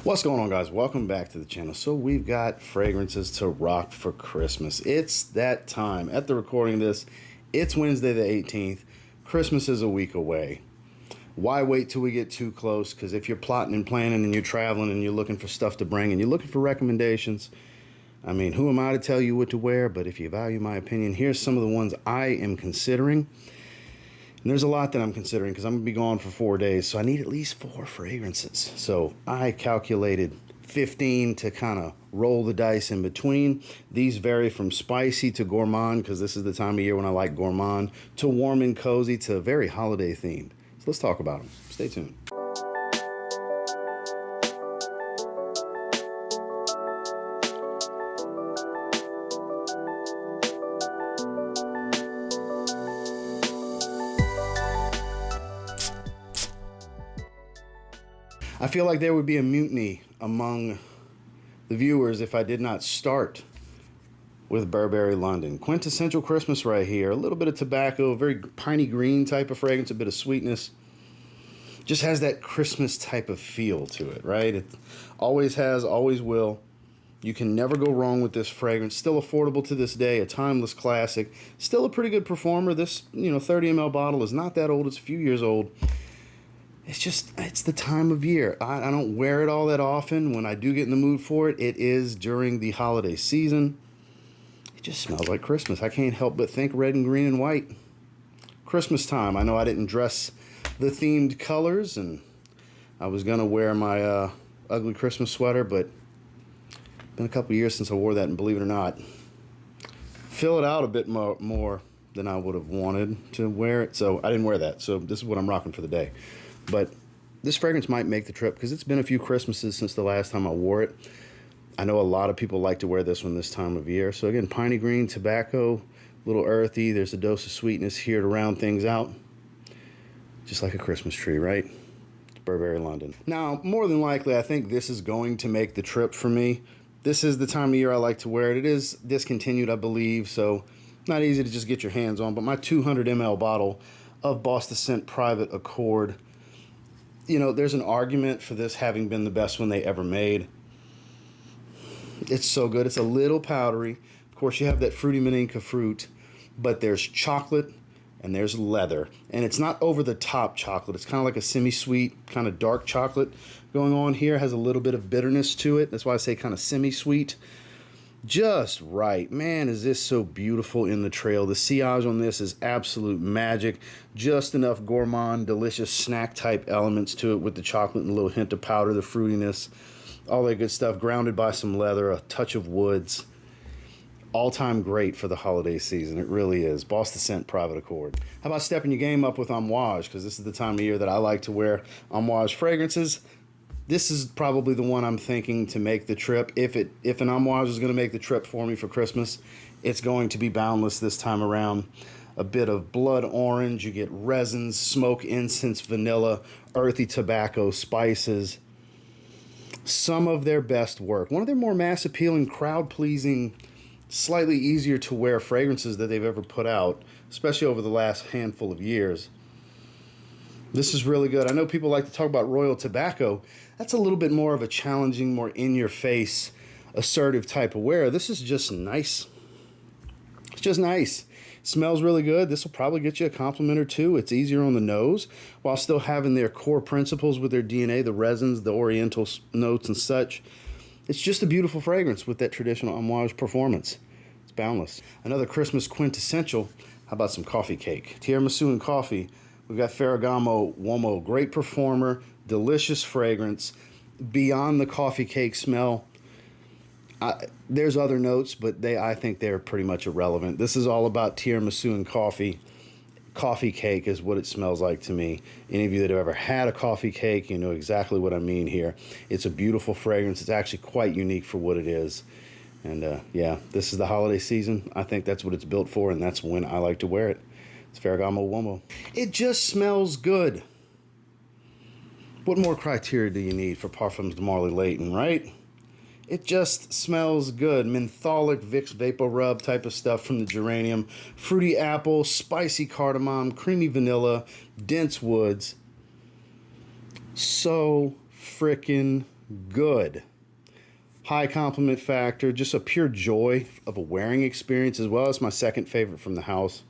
What's going on, guys? Welcome back to the channel. So we've got fragrances to rock for Christmas. It's that time. At the recording of this, it's Wednesday the 18th. Christmas is a week away. Why wait till we get too close? Because if you're plotting and planning and you're traveling and you're looking for stuff to bring and you're looking for recommendations, I mean, who am I to tell you what to wear? But if you value my opinion, here's some of the ones I am considering. And there's a lot that I'm considering because I'm going to be gone for 4 days, so I need at least 4 fragrances. So I calculated 15 to kind of roll the dice in between. These vary from spicy to gourmand, because this is the time of year when I like gourmand, to warm and cozy, to very holiday themed. So let's talk about them. Stay tuned. I feel like there would be a mutiny among the viewers if I did not start with Burberry London. Quintessential Christmas right here. A little bit of tobacco, very piney green type of fragrance, a bit of sweetness. Just has that Christmas type of feel to it, right? It always has, always will. You can never go wrong with this fragrance. Still affordable to this day, a timeless classic. Still a pretty good performer. This, 30 ml bottle is not that old. It's a few years old. It's the time of year. I don't wear it all that often. When I do get in the mood for it, it is during the holiday season. It just smells like Christmas. I can't help but think red and green and white. Christmas time. I know I didn't dress the themed colors, and I was going to wear my ugly Christmas sweater, but it's been a couple years since I wore that, and believe it or not, fill it out a bit more than I would have wanted to wear it. So I didn't wear that. So this is what I'm rocking for the day. But this fragrance might make the trip because it's been a few Christmases since the last time I wore it. I know a lot of people like to wear this one this time of year. So again, piney green, tobacco, a little earthy. There's a dose of sweetness here to round things out. Just like a Christmas tree, right? It's Burberry London. Now, more than likely, I think this is going to make the trip for me. This is the time of year I like to wear it. It is discontinued, I believe, so not easy to just get your hands on. But my 200 ml bottle of Boss the Scent Private Accord, there's an argument for this having been the best one they ever made. It's so good. It's a little powdery. Of course, you have that fruity Maninka fruit, but there's chocolate and there's leather. And it's not over-the-top chocolate. It's kind of like a semi-sweet, kind of dark chocolate going on here. It has a little bit of bitterness to it. That's why I say kind of semi-sweet. Just right. Man, is this so beautiful in the trail. The sillage on this is absolute magic. Just enough gourmand, delicious snack type elements to it with the chocolate and a little hint of powder, the fruitiness, all that good stuff, grounded by some leather, a touch of woods. All-time great for the holiday season. It really is. Boss the Scent Private Accord. How about stepping your game up with Amouage? Because this is the time of year that I like to wear Amouage fragrances. This is probably the one I'm thinking to make the trip. If an Amouage is going to make the trip for me for Christmas, it's going to be Boundless this time around. A bit of blood orange. You get resins, smoke, incense, vanilla, earthy tobacco, spices. Some of their best work. One of their more mass appealing, crowd pleasing, slightly easier to wear fragrances that they've ever put out, especially over the last handful of years. This is really good. I know people like to talk about Royal Tobacco. That's a little bit more of a challenging, more in-your-face, assertive type of wear. This is just nice. It's just nice. Smells really good. This will probably get you a compliment or two. It's easier on the nose while still having their core principles with their DNA, the resins, the oriental notes and such. It's just a beautiful fragrance with that traditional Amouage performance. It's Boundless. Another Christmas quintessential. How about some coffee cake? Tiramisu and coffee. We've got Ferragamo Uomo, great performer, delicious fragrance, beyond the coffee cake smell. There's other notes, but I think they're pretty much irrelevant. This is all about tiramisu and coffee. Coffee cake is what it smells like to me. Any of you that have ever had a coffee cake, you know exactly what I mean here. It's a beautiful fragrance. It's actually quite unique for what it is. And yeah, this is the holiday season. I think that's what it's built for, and that's when I like to wear it. It's Ferragamo Uomo. It just smells good. What more criteria do you need for Parfums de Marley Leighton, right? It just smells good. Mentholic Vicks Vapor Rub type of stuff from the geranium. Fruity apple, spicy cardamom, creamy vanilla, dense woods. So freaking good. High compliment factor, just a pure joy of a wearing experience as well. It's my second favorite from the house.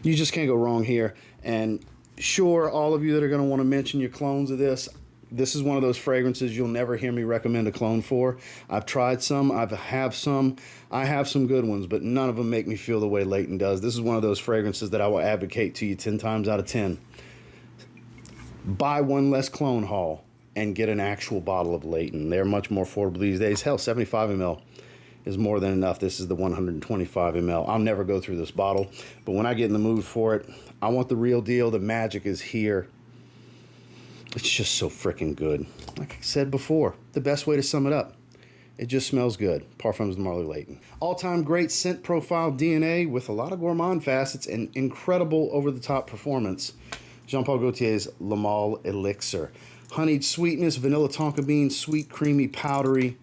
You just can't go wrong here. And sure, all of you that are going to want to mention your clones of this is one of those fragrances you'll never hear me recommend a clone for. I've tried some, I have some good ones, but none of them make me feel the way Leighton does. This is one of those fragrances that I will advocate to you 10 times out of 10. Buy one less clone haul and get an actual bottle of Leighton. They're much more affordable these days. Hell, 75 ml is more than enough. This is the 125 ml. I'll never go through this bottle, but when I get in the mood for it, I want the real deal. The magic is here. It's just so freaking good. Like I said before, the best way to sum it up, it just smells good. Parfums de Marley Leighton. All-time great scent profile DNA with a lot of gourmand facets and incredible over-the-top performance. Jean-Paul Gaultier's Le Male Elixir. Honeyed sweetness, vanilla tonka bean, sweet, creamy, powdery.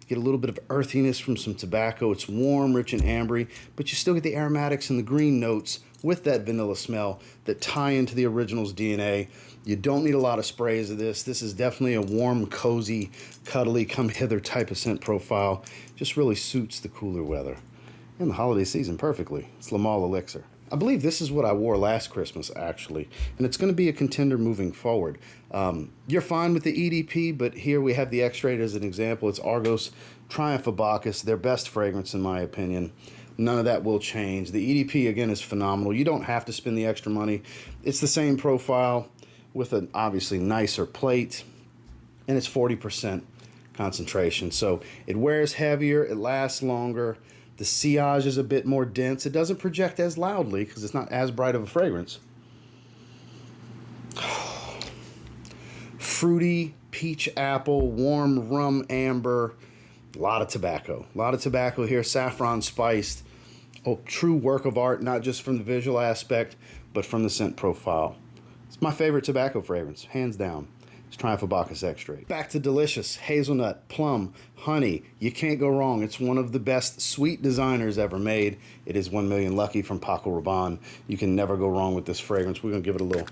Get a little bit of earthiness from some tobacco. It's warm, rich, and ambery, but you still get the aromatics and the green notes with that vanilla smell that tie into the original's DNA. You don't need a lot of sprays of this. This is definitely a warm, cozy, cuddly, come hither type of scent profile. Just really suits the cooler weather and the holiday season perfectly. It's Le Male Elixir. I believe this is what I wore last Christmas, actually, and it's going to be a contender moving forward. You're fine with the EDP, but here we have the Extrait as an example. It's Argos Triumph of Bacchus, their best fragrance in my opinion. None of that will change. The EDP, again, is phenomenal. You don't have to spend the extra money. It's the same profile with an obviously nicer plate, and it's 40% concentration. So it wears heavier, it lasts longer. The sillage is a bit more dense. It doesn't project as loudly because it's not as bright of a fragrance. Fruity, peach apple, warm rum amber, a lot of tobacco. A lot of tobacco here, saffron spiced. Oh, true work of art, not just from the visual aspect, but from the scent profile. It's my favorite tobacco fragrance, hands down. It's Triumph of Bacchus Extrait. Back to delicious, hazelnut, plum, honey. You can't go wrong. It's one of the best sweet designers ever made. It is 1 Million Lucky from Paco Rabanne. You can never go wrong with this fragrance. We're going to give it a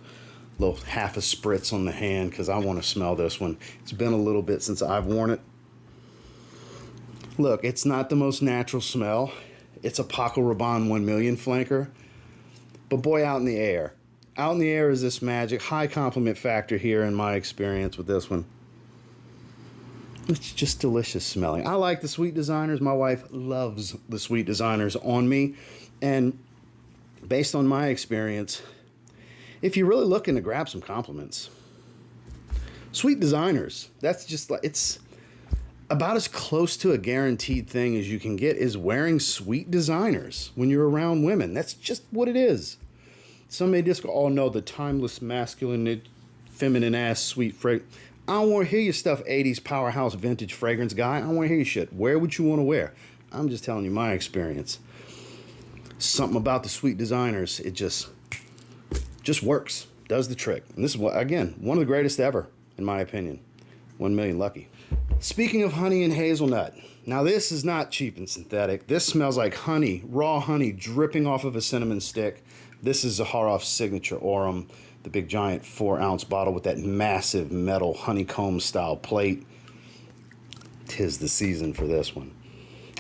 little half a spritz on the hand because I want to smell this one. It's been a little bit since I've worn it. Look, it's not the most natural smell. It's a Paco Rabanne 1 Million flanker. But boy, out in the air. Out in the air is this magic. High compliment factor here in my experience with this one. It's just delicious smelling. I like the sweet designers. My wife loves the sweet designers on me. And based on my experience, if you're really looking to grab some compliments, sweet designers, that's just like, it's about as close to a guaranteed thing as you can get is wearing sweet designers when you're around women. That's just what it is. Some may just go, oh no, the timeless, masculine, feminine ass, sweet fragrance. I don't want to hear your stuff, 80s powerhouse vintage fragrance guy. I don't want to hear your shit. Wear what you want to wear. I'm just telling you my experience. Something about the sweet designers, it just works. Does the trick. And this is, again, one of the greatest ever, in my opinion. 1 Million Lucky. Speaking of honey and hazelnut, now this is not cheap and synthetic. This smells like honey, raw honey dripping off of a cinnamon stick. This is Zaharoff's signature Aurum, the big giant 4-ounce bottle with that massive metal honeycomb style plate. 'Tis the season for this one.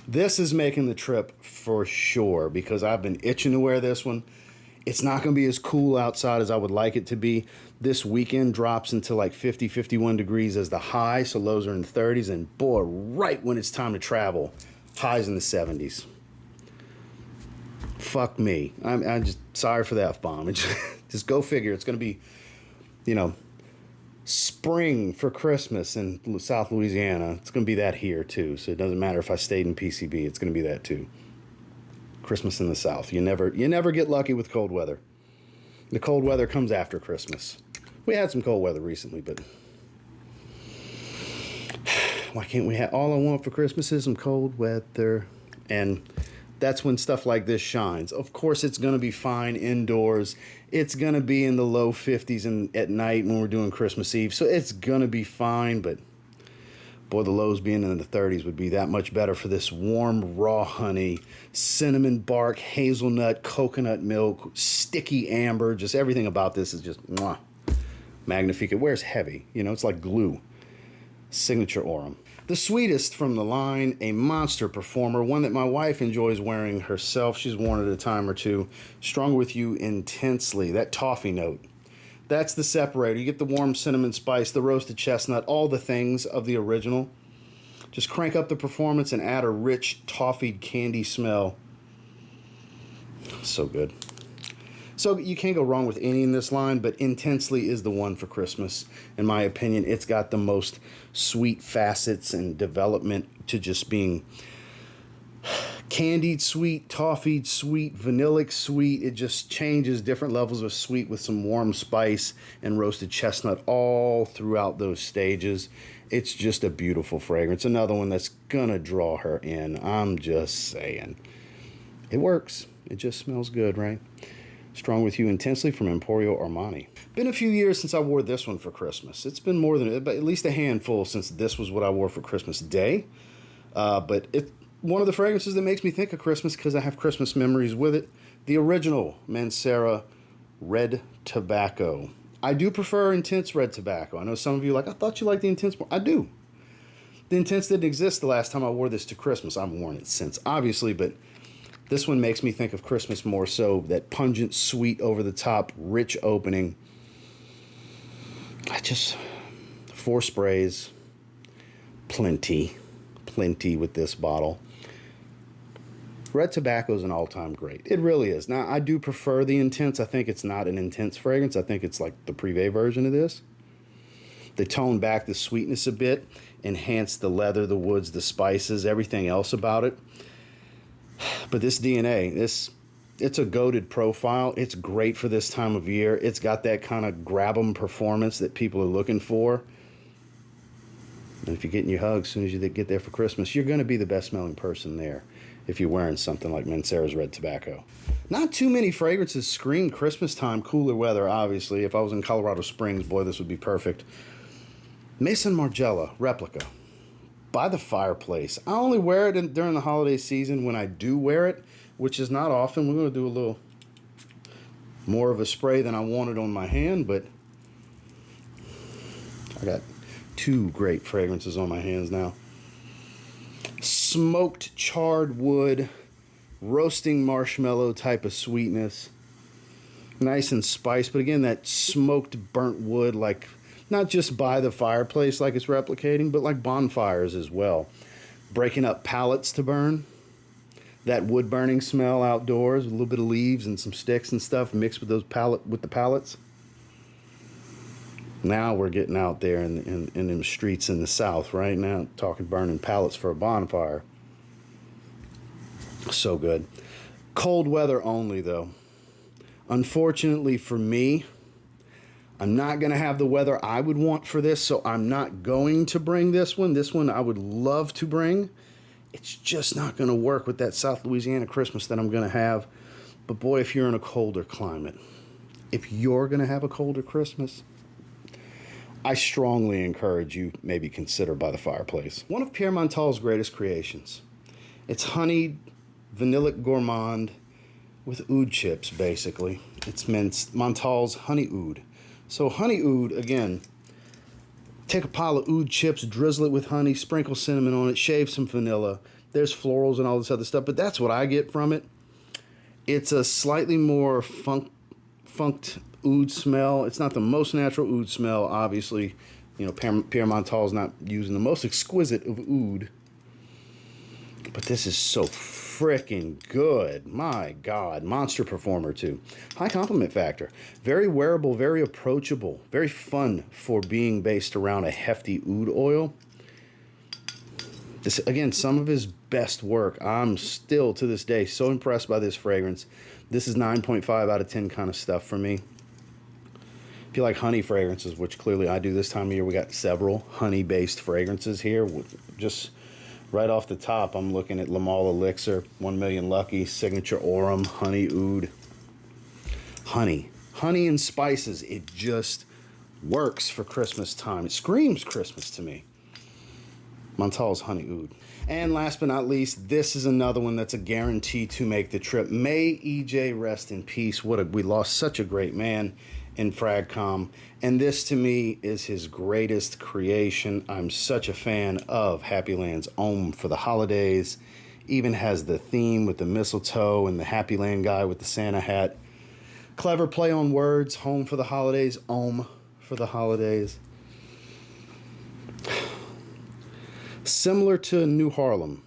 This is making the trip for sure because I've been itching to wear this one. It's not going to be as cool outside as I would like it to be. This weekend drops into like 50, 51 degrees as the high, so lows are in the 30s, and boy, right when it's time to travel, highs in the 70s. Fuck me. I'm just sorry for the F-bomb. Just go figure. It's going to be, spring for Christmas in South Louisiana. It's going to be that here too, so it doesn't matter if I stayed in PCB. It's going to be that too. Christmas in the South. You never get lucky with cold weather. The cold weather comes after Christmas. We had some cold weather recently, but why can't we have all I want for Christmas is some cold weather? And that's when stuff like this shines. Of course, it's going to be fine indoors. It's going to be in the low 50s at night when we're doing Christmas Eve. So it's going to be fine, but boy, the lows being in the 30s would be that much better for this warm, raw honey, cinnamon bark, hazelnut, coconut milk, sticky amber. Just everything about this is just mwah, magnifique. It wears heavy. It's like glue. Signature Aurum. The sweetest from the line, a monster performer, one that my wife enjoys wearing herself. She's worn it a time or two. Strong With You Intensely, that toffee note. That's the separator. You get the warm cinnamon spice, the roasted chestnut, all the things of the original. Just crank up the performance and add a rich toffeed candy smell. So good. So you can't go wrong with any in this line, but Intensely is the one for Christmas. In my opinion, it's got the most sweet facets and development to just being candied sweet, toffeed sweet, vanillic sweet. It just changes different levels of sweet with some warm spice and roasted chestnut all throughout those stages. It's just a beautiful fragrance. Another one that's gonna draw her in. I'm just saying. It works. It just smells good, right? Strong With You Intensely from Emporio Armani. Been a few years since I wore this one for Christmas. It's been more than, at least a handful since this was what I wore for Christmas Day. But it's one of the fragrances that makes me think of Christmas because I have Christmas memories with it. The original Mancera Red Tobacco. I do prefer Intense Red Tobacco. I know some of you are like, I thought you liked the Intense more. I do. The Intense didn't exist the last time I wore this to Christmas. I've worn it since, obviously, but this one makes me think of Christmas more so. That pungent, sweet, over-the-top, rich opening. 4 sprays. Plenty with this bottle. Red Tobacco is an all-time great. It really is. Now, I do prefer the Intense. I think it's not an intense fragrance. I think it's like the Privé version of this. They tone back the sweetness a bit, enhance the leather, the woods, the spices, everything else about it. But this DNA, it's a goated profile. It's great for this time of year. It's got that kind of grab 'em performance that people are looking for. And if you're getting your hugs as soon as you get there for Christmas, you're going to be the best smelling person there if you're wearing something like Mancera's Red Tobacco. Not too many fragrances scream Christmas time, cooler weather, obviously. If I was in Colorado Springs, boy, this would be perfect. Maison Margiela Replica. By the Fireplace. I only wear it during the holiday season when I do wear it, which is not often. We're going to do a little more of a spray than I wanted on my hand, but I got 2 great fragrances on my hands now. Smoked charred wood, roasting marshmallow type of sweetness. Nice and spiced, but again, that smoked burnt wood, like not just by the fireplace like it's replicating, but like bonfires as well. Breaking up pallets to burn. That wood burning smell outdoors with a little bit of leaves and some sticks and stuff mixed with the pallets. Now we're getting out there in them streets in the South right now, talking burning pallets for a bonfire. So good. Cold weather only though. Unfortunately for me, I'm not going to have the weather I would want for this, so I'm not going to bring this one. This one I would love to bring. It's just not going to work with that South Louisiana Christmas that I'm going to have. But boy, if you're in a colder climate, if you're going to have a colder Christmas, I strongly encourage you maybe consider By the Fireplace. One of Pierre Montale's greatest creations. It's honeyed vanillic gourmand with oud chips, basically. It's Montale's Honey Oud. So Honey Oud, again, take a pile of oud chips, drizzle it with honey, sprinkle cinnamon on it, shave some vanilla. There's florals and all this other stuff, but that's what I get from it. It's a slightly more funked oud smell. It's not the most natural oud smell, obviously. You know, Pierre Montale's not using the most exquisite of oud. But this is so freaking good. My God. Monster performer, too. High compliment factor. Very wearable, very approachable, very fun for being based around a hefty oud oil. This, again, some of his best work. I'm still, to this day, so impressed by this fragrance. This is 9.5 out of 10 kind of stuff for me. If you like honey fragrances, which clearly I do this time of year, we got several honey-based fragrances here. Just right off the top, I'm looking at Lamal Elixir, 1 Million Lucky, Signature Aurum, Honey Oud. Honey and spices. It just works for Christmas time. It screams Christmas to me. Montale's Honey Oud. And last but not least, this is another one that's a guarantee to make the trip. May EJ rest in peace. We lost such a great man. in Fragcom, and this to me is his greatest creation. I'm such a fan of Happyland's Homme for the holidays. Even has the theme with the mistletoe and the Happyland guy with the Santa hat. Clever play on words. Home for the holidays, Homme for the holidays. Similar to New Harlem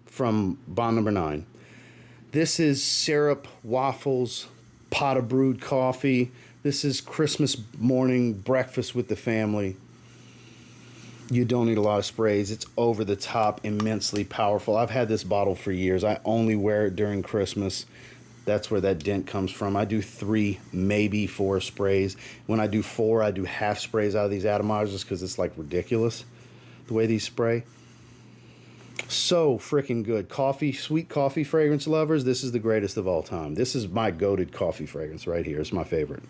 from Bond Number 9. This is syrup, waffles, pot of brewed coffee. This is Christmas morning breakfast with the family. You don't need a lot of sprays. It's over the top, immensely powerful. I've had this bottle for years. I only wear it during Christmas. That's where that dent comes from. I do 3, maybe 4 sprays. When I do 4, I do half sprays out of these atomizer because it's like ridiculous the way these spray. So freaking good. Coffee, sweet coffee fragrance lovers, this is the greatest of all time. This is my goated coffee fragrance right here. It's my favorite.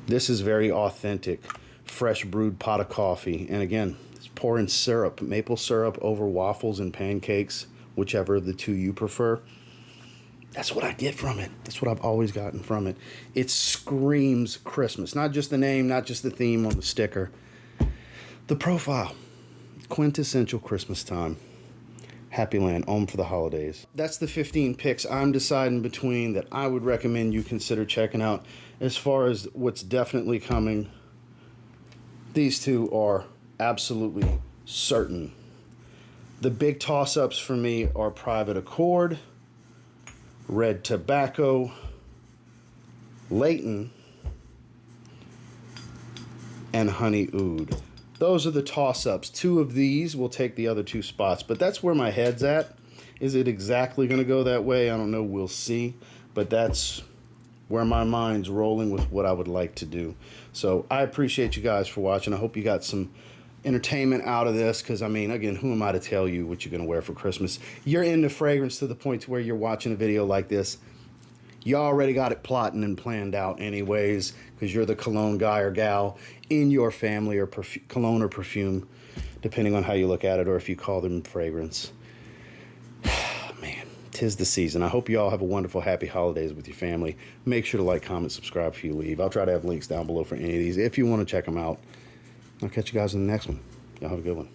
This is very authentic, fresh brewed pot of coffee. And again, it's pouring syrup, maple syrup over waffles and pancakes, whichever of the two you prefer. That's what I get from it. That's what I've always gotten from it. It screams Christmas. Not just the name, not just the theme on the sticker. The profile. Quintessential Christmas time. Happyland, Homme for the holidays. That's the 15 picks I'm deciding between that I would recommend you consider checking out. As far as what's definitely coming, these two are absolutely certain. The big toss-ups for me are Private Accord, Red Tobacco, Layton, and Honey Oud. Those are the toss-ups. 2 of these will take the other 2 spots, but that's where my head's at. Is it exactly going to go that way? I don't know. We'll see. But that's where my mind's rolling with what I would like to do. So I appreciate you guys for watching. I hope you got some entertainment out of this because, I mean, again, who am I to tell you what you're going to wear for Christmas? You're into fragrance to the point to where you're watching a video like this. You already got it plotting and planned out anyways because you're the cologne guy or gal in your family, or cologne or perfume, depending on how you look at it, or if you call them fragrance. Man, 'tis the season. I hope you all have a wonderful, happy holidays with your family. Make sure to like, comment, subscribe if you leave. I'll try to have links down below for any of these if you want to check them out. I'll catch you guys in the next one. Y'all have a good one.